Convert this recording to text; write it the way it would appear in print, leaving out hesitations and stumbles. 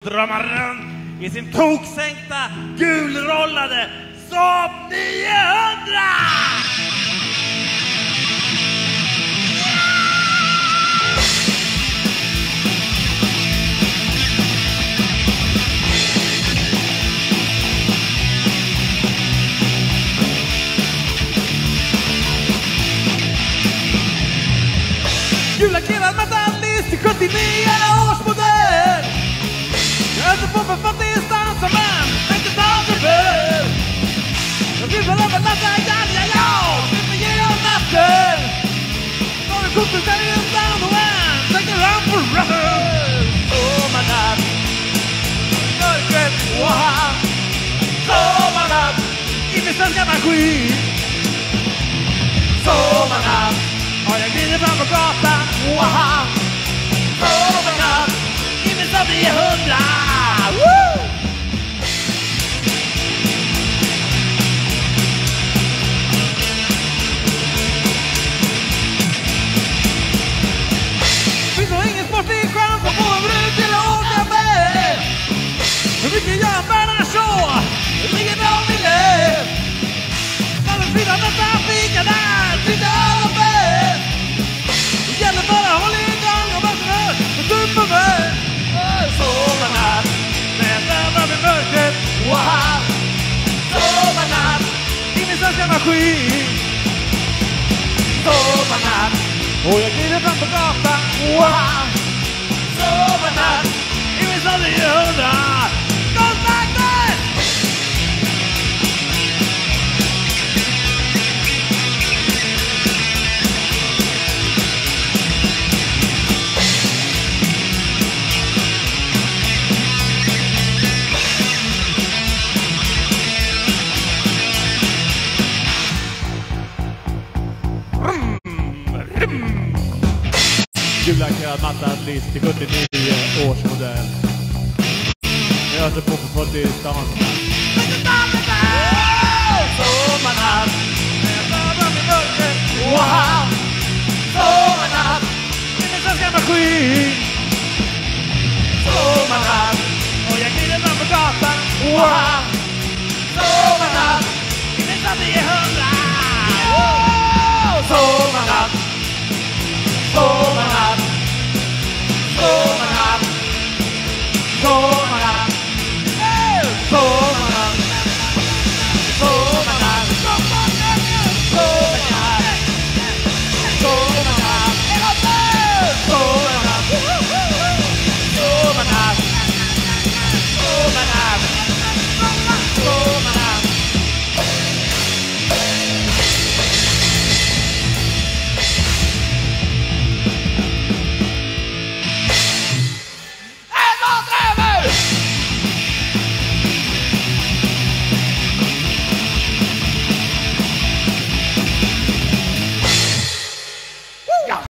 drar man runt i sin toksänkta gulrollade SAAB 900! Gulackerad metallist till 79 års modell. Jag är inte på för fattigstans som en inte tar sig för. Jag vill väl över natten, ja, vill mig ge av natten. Har en kompis där i utan och en tänker han på rötter. Sommarnatt, mörkret, wow. Sommarnatt, i min svenska maskin. Sommarnatt, och jag glider fram på gatan, wow. Sommarnatt, i min SAAB 900. Woo! Finns nog ingen sportig chans att få en brud till att åka med. Hur mycket gör världen så? Det ligger bra vid det. Man vill finna nästa fika där, sitter alla med. Det gäller bara att hålla igång och vattna och dumpa med. Sommarnatt, nästan över mörkret, wow. Sommarnatt, i min svenska maskin. Sommarnatt, och jag glider fram på gatan, wow. Sommarnatt, i min SAAB 900. Kontakter! Gulackerad mattalist till 79 års modell. Jag är på 40 stans. Sommarnatt, nästan i mörkret, wow. Sommarnatt, i min svenska maskin. Sommarnatt.